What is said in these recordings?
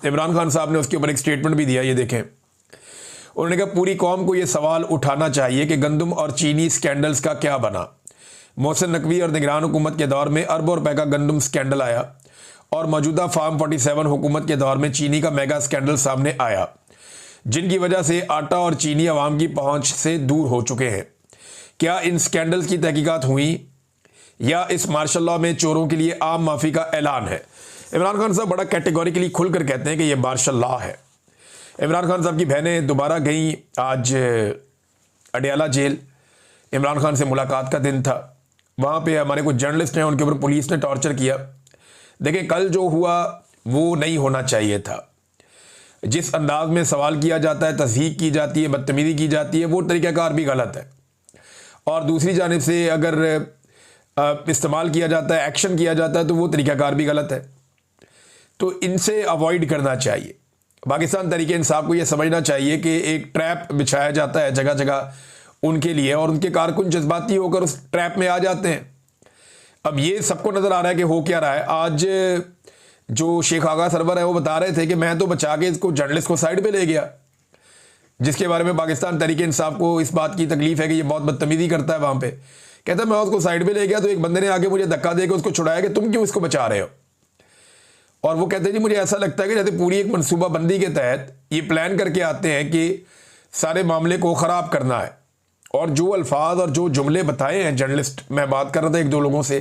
इमरान खान साहब ने उसके ऊपर एक स्टेटमेंट भी दिया, ये देखें। उन्होंने कहा पूरी कौम को ये सवाल उठाना चाहिए कि गंदम और चीनी स्कैंडल्स का क्या बना। मोहसिन नकवी और निगरान हुकूमत के दौर में अरबों रुपए का गंदम स्कैंडल आया और मौजूदा फार्म 47 हुकूमत के दौर में चीनी का मेगा स्कैंडल सामने आया, जिनकी वजह से आटा और चीनी आवाम की पहुंच से दूर हो चुके हैं। क्या इन स्कैंडल्स की तहकीकात हुई या इस मार्शल लॉ में चोरों के लिए आम माफी का ऐलान है? इमरान खान साहब बड़ा कैटेगोरिकली खुलकर कहते हैं कि यह मार्शल लॉ है। इमरान खान साहब की बहनें दोबारा गई आज अडयाला जेल। इमरान खान से मुलाकात का दिन था। वहाँ पे हमारे कुछ जर्नलिस्ट हैं, उनके ऊपर पुलिस ने टॉर्चर किया। देखिए, कल जो हुआ वो नहीं होना चाहिए था। जिस अंदाज में सवाल किया जाता है, तस्दीक की जाती है, बदतमीजी की जाती है, वो तरीक़ाकार भी गलत है। और दूसरी जानिब से अगर इस्तेमाल किया जाता है, एक्शन किया जाता है, तो वो तरीक़ाकार भी गलत है। तो इनसे अवॉइड करना चाहिए। पाकिस्तान तहरीक इंसाफ को ये समझना चाहिए कि एक ट्रैप बिछाया जाता है जगह जगह उनके लिए, और उनके कारकुन जज्बाती होकर उस ट्रैप में आ जाते हैं। अब ये सबको नज़र आ रहा है कि हो क्या रहा है। आज जो शेख आगा सरवर है वो बता रहे थे कि मैं तो बचा के इसको जर्नलिस्ट को साइड पे ले गया, जिसके बारे में पाकिस्तान तहरीक इंसाफ को इस बात की तकलीफ है कि ये बहुत बदतमीजी करता है। वहाँ पे कहता है मैं उसको साइड पे ले गया तो एक बंदे ने आके मुझे धक्का दे के उसको छुड़ाया कि तुम क्यों इसको बचा रहे हो। और वो कहते हैं जी मुझे ऐसा लगता है कि जैसे पूरी एक मनसूबाबंदी के तहत ये प्लान करके आते हैं कि सारे मामले को ख़राब करना है। और जो अल्फाज और जो जुमले बताए हैं जर्नलिस्ट, मैं बात कर रहा था एक दो लोगों से,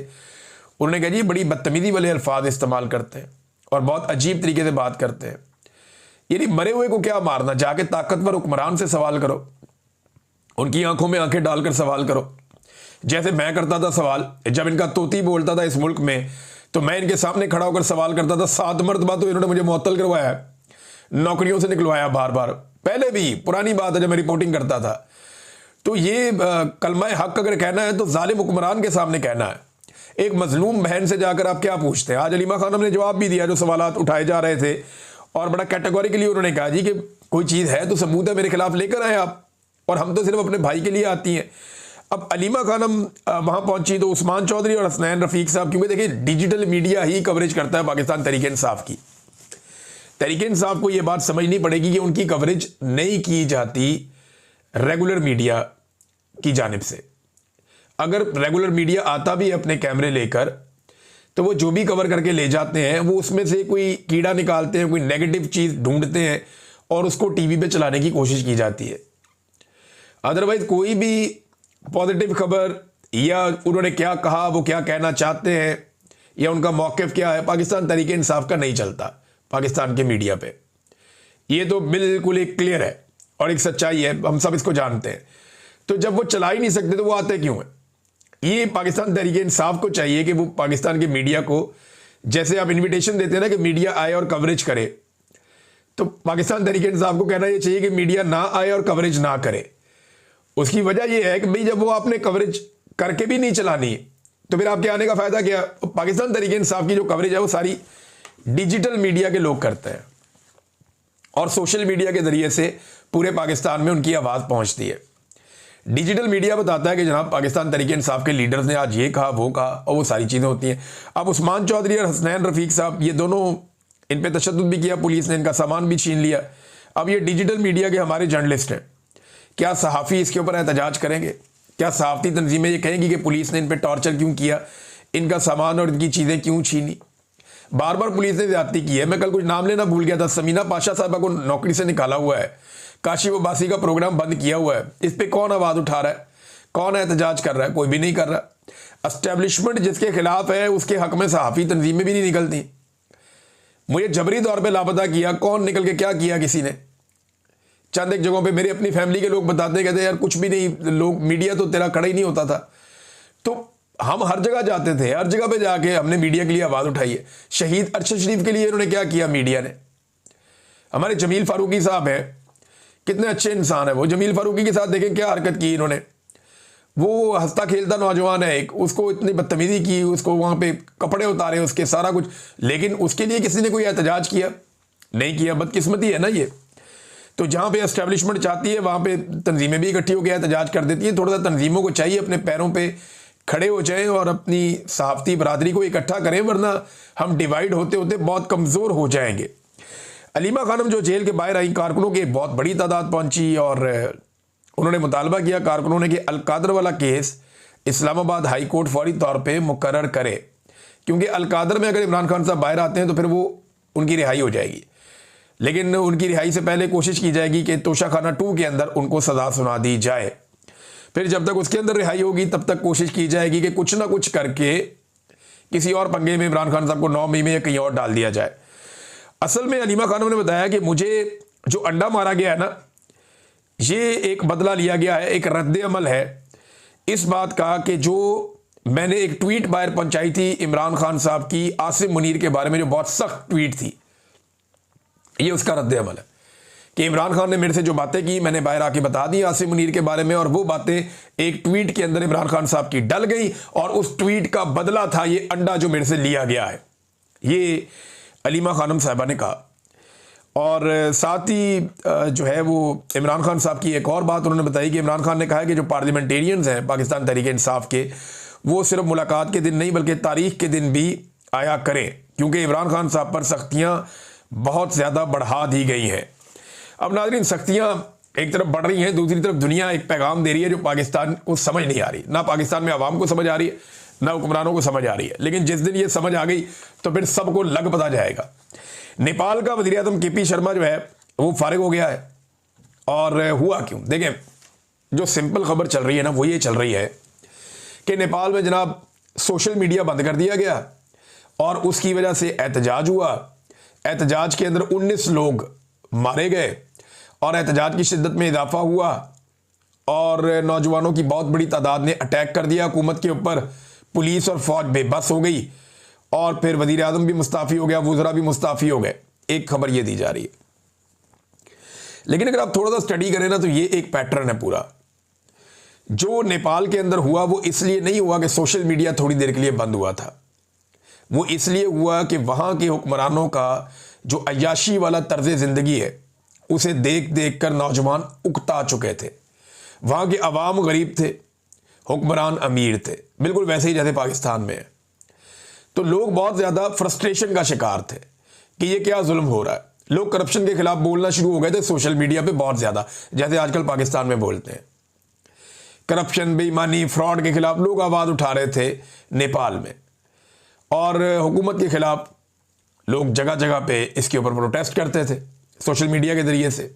उन्होंने कहा जी बड़ी बदतमीजी वाले अल्फाज इस्तेमाल करते हैं और बहुत अजीब तरीके से बात करते हैं। यानी मरे हुए को क्या मारना, जाके ताकतवर हुक्मरान से सवाल करो, उनकी आंखों में आंखें डालकर सवाल करो। जैसे मैं करता था सवाल, जब इनका तोती बोलता था इस मुल्क में तो मैं इनके सामने खड़ा होकर सवाल करता था। 7 मरतबा तो इन्होंने मुझे मुअत्तल करवाया, नौकरियों से निकलवाया बार बार। पहले भी पुरानी बात है जब मैं रिपोर्टिंग करता था। तो ये कलमा हक अगर कहना है तो जालिम हुक्मरान के सामने कहना है। एक मजलूम बहन से जाकर आप क्या पूछते हैं? आज अलीमा खानम ने जवाब भी दिया जो सवालात उठाए जा रहे थे, और बड़ा कैटेगोरिकली उन्होंने कहा जी कि कोई चीज़ है तो सबूत है मेरे खिलाफ लेकर आए आप, और हम तो सिर्फ अपने भाई के लिए आती हैं। अब अलीमा खानम वहाँ पहुंची तो उस्मान चौधरी और हसनैन रफ़ीक साहब, क्योंकि देखिए डिजिटल मीडिया ही कवरेज करता है पाकिस्तान तहरीक इंसाफ की। तहरीक इंसाफ को ये बात समझनी पड़ेगी कि उनकी कवरेज नहीं की जाती रेगुलर मीडिया की जानिब से। अगर रेगुलर मीडिया आता भी है अपने कैमरे लेकर, तो वो जो भी कवर करके ले जाते हैं वो उसमें से कोई कीड़ा निकालते हैं, कोई नेगेटिव चीज़ ढूंढते हैं और उसको टीवी पे चलाने की कोशिश की जाती है। अदरवाइज कोई भी पॉजिटिव खबर या उन्होंने क्या कहा, वो क्या कहना चाहते हैं, या उनका मौक़िफ़ क्या है, पाकिस्तान तहरीक इंसाफ का नहीं चलता पाकिस्तान के मीडिया पे। ये तो बिल्कुल एक क्लियर है और एक सच्चाई है, हम सब इसको जानते हैं। तो जब वो चला ही नहीं सकते तो वो आते क्यों हैं? ये पाकिस्तान तहरीक इंसाफ को चाहिए कि वो पाकिस्तान के मीडिया को, जैसे आप इन्विटेशन देते हैं ना कि मीडिया आए और कवरेज करे, तो पाकिस्तान तहरीक इंसाफ को कहना ये चाहिए कि मीडिया ना आए और कवरेज ना करे। उसकी वजह यह है कि भाई जब वो आपने कवरेज करके भी नहीं चलानी तो फिर आपके आने का फ़ायदा क्या? पाकिस्तान तहरीक इंसाफ की जो कवरेज है वो सारी डिजिटल मीडिया के लोग करते हैं और सोशल मीडिया के ज़रिए से पूरे पाकिस्तान में उनकी आवाज़ पहुंचती है। डिजिटल मीडिया बताता है कि जनाब पाकिस्तान तहरीक इंसाफ के लीडर्स ने आज ये कहा वो कहा, और वो सारी चीज़ें होती हैं। अब उस्मान चौधरी और हसनैन रफ़ीक साहब, ये दोनों, इन पे तशद्दुद भी किया पुलिस ने, इनका सामान भी छीन लिया। अब ये डिजिटल मीडिया के हमारे जर्नलिस्ट हैं, क्या सहाफ़ी इसके ऊपर एहतजाज करेंगे? क्या सहाफ़ती तंजीमें ये कहेंगी कि पुलिस ने इन पर टॉर्चर क्यों किया, इनका सामान और इनकी चीज़ें क्यों छीनी? बार बार पुलिस ने ज़्यादती की है। मैं कल कुछ नाम लेना भूल गया था, समीना पाशा साहबा को नौकरी से निकाला हुआ है, काशिफ अब्बासी का प्रोग्राम बंद किया हुआ है। इस पर कौन आवाज़ उठा रहा है, कौन एहतजाज कर रहा है? कोई भी नहीं कर रहा। एस्टेब्लिशमेंट जिसके खिलाफ है उसके हक में सहाफ़ी तंजीमें भी नहीं निकलती। मुझे जबरी तौर पर लापता किया, कौन निकल के क्या किया किसी ने? चंद एक जगहों पे मेरी अपनी फैमिली के लोग बताते, कहते यार कुछ भी नहीं, लोग मीडिया तो तेरा खड़ा ही नहीं होता था। तो हम हर जगह जाते थे, हर जगह पे जाके हमने मीडिया के लिए आवाज़ उठाई है। शहीद अरशद शरीफ के लिए इन्होंने क्या किया मीडिया ने? हमारे जमील फारूकी साहब हैं, कितने अच्छे इंसान है वो। जमील फारूकी के साथ देखें क्या हरकत की इन्होंने। वो हंसता खेलता नौजवान है एक, उसको इतनी बदतमीजी की, उसको वहाँ पे कपड़े उतारे उसके, सारा कुछ, लेकिन उसके लिए किसी ने कोई एहतजाज किया नहीं किया। बदकिस्मती है ना ये। तो जहाँ पे एस्टेब्लिशमेंट चाहती है वहाँ पे तंजीमें भी इकट्ठी होकर एहतजाज कर देती हैं। थोड़ा सा तंजीमों को चाहिए अपने पैरों पे खड़े हो जाएं और अपनी सहाफ़ती बरादरी को इकट्ठा करें, वरना हम डिवाइड होते होते बहुत कमज़ोर हो जाएंगे। अलीमा खानम जो जेल के बाहर आई, कारकुनों की एक बहुत बड़ी तादाद पहुंची और उन्होंने मुतालबा किया कारकुनों ने कि अलकादर वाला केस इस्लामाबाद हाई कोर्ट फौरी तौर पे मुकर्रर करे, क्योंकि अलकादर में अगर इमरान खान साहब बाहर आते हैं तो फिर वो उनकी रिहाई हो जाएगी, लेकिन उनकी रिहाई से पहले कोशिश की जाएगी कि तोशाखाना 2 के अंदर उनको सज़ा सुना दी जाए। फिर जब तक उसके अंदर रिहाई होगी तब तक कोशिश की जाएगी कि कुछ ना कुछ करके किसी और पंगे में इमरान खान साहब को 9 मई में या कहीं और डाल दिया जाए। असल में अलीमा खानम ने बताया कि मुझे जो अंडा मारा गया है ना, ये एक बदला लिया गया है, एक रद्द अमल है इस बात का कि जो मैंने एक ट्वीट बाहर पहुंचाई थी इमरान खान साहब की आसिम मुनीर के बारे में, जो बहुत सख्त ट्वीट थी, ये उसका रद्द अमल है कि इमरान खान ने मेरे से जो बातें की मैंने बाहर आके बता दी आसिम मुनीर के बारे में, और वो बातें एक ट्वीट के अंदर इमरान खान साहब की डल गई और उस ट्वीट का बदला था ये अंडा जो मेरे से लिया गया है, ये अलीमा खानम साहबा ने कहा। और साथ ही जो है वो इमरान खान साहब की एक और बात उन्होंने बताई कि इमरान खान ने कहा है कि जो पार्लियामेंटेरियंस हैं पाकिस्तान तहरीक इंसाफ के, वो सिर्फ मुलाकात के दिन नहीं बल्कि तारीख के दिन भी आया करें, क्योंकि इमरान खान साहब पर सख्तियां बहुत ज़्यादा बढ़ा दी गई हैं। अब नाज़रीन, सख्तियां एक तरफ बढ़ रही हैं, दूसरी तरफ दुनिया एक पैगाम दे रही है जो पाकिस्तान को समझ नहीं आ रही, ना पाकिस्तान में आवाम को समझ आ रही है ना हुक्मरानों को समझ आ रही है, लेकिन जिस दिन ये समझ आ गई तो फिर सबको लग पता जाएगा। नेपाल का वज़ीर आज़म के.पी. शर्मा जो है वो फारिग हो गया है, और हुआ क्यों? देखें, जो सिंपल खबर चल रही है ना वो ये चल रही है कि नेपाल में जनाब सोशल मीडिया बंद कर दिया गया और उसकी वजह से एहतजाज हुआ। एहतजाज के अंदर 19 लोग मारे गए और एहतजाज की शिद्दत में इजाफा हुआ और नौजवानों की बहुत बड़ी तादाद ने अटैक कर दिया हुकूमत के ऊपर। पुलिस और फौज बेबस हो गई और फिर वज़ीर आज़म भी मुस्ताफ़ी हो गया, वुज़रा भी मुस्ताफ़ी हो गए। एक खबर ये दी जा रही है, लेकिन अगर आप थोड़ा सा स्टडी करें ना तो ये एक पैटर्न है पूरा। जो नेपाल के अंदर हुआ वो इसलिए नहीं हुआ कि सोशल मीडिया थोड़ी देर के लिए बंद हुआ था, वो इसलिए हुआ कि वहाँ के हुक्मरानों का जो अय्याशी वाला तर्ज ज़िंदगी है उसे देख देख कर नौजवान उकता चुके थे। वहाँ के अवाम गरीब थे, हुक्मरान अमीर थे, बिल्कुल वैसे ही जैसे पाकिस्तान में है। तो लोग बहुत ज़्यादा फ्रस्ट्रेशन का शिकार थे कि ये क्या जुल्म हो रहा है। लोग करप्शन के खिलाफ बोलना शुरू हो गए थे सोशल मीडिया पे बहुत ज़्यादा, जैसे आजकल पाकिस्तान में बोलते हैं। करप्शन, बेईमानी, फ्रॉड के खिलाफ लोग आवाज़ उठा रहे थे नेपाल में, और हुकूमत के खिलाफ लोग जगह जगह पे इसके ऊपर प्रोटेस्ट करते थे सोशल मीडिया के ज़रिए से।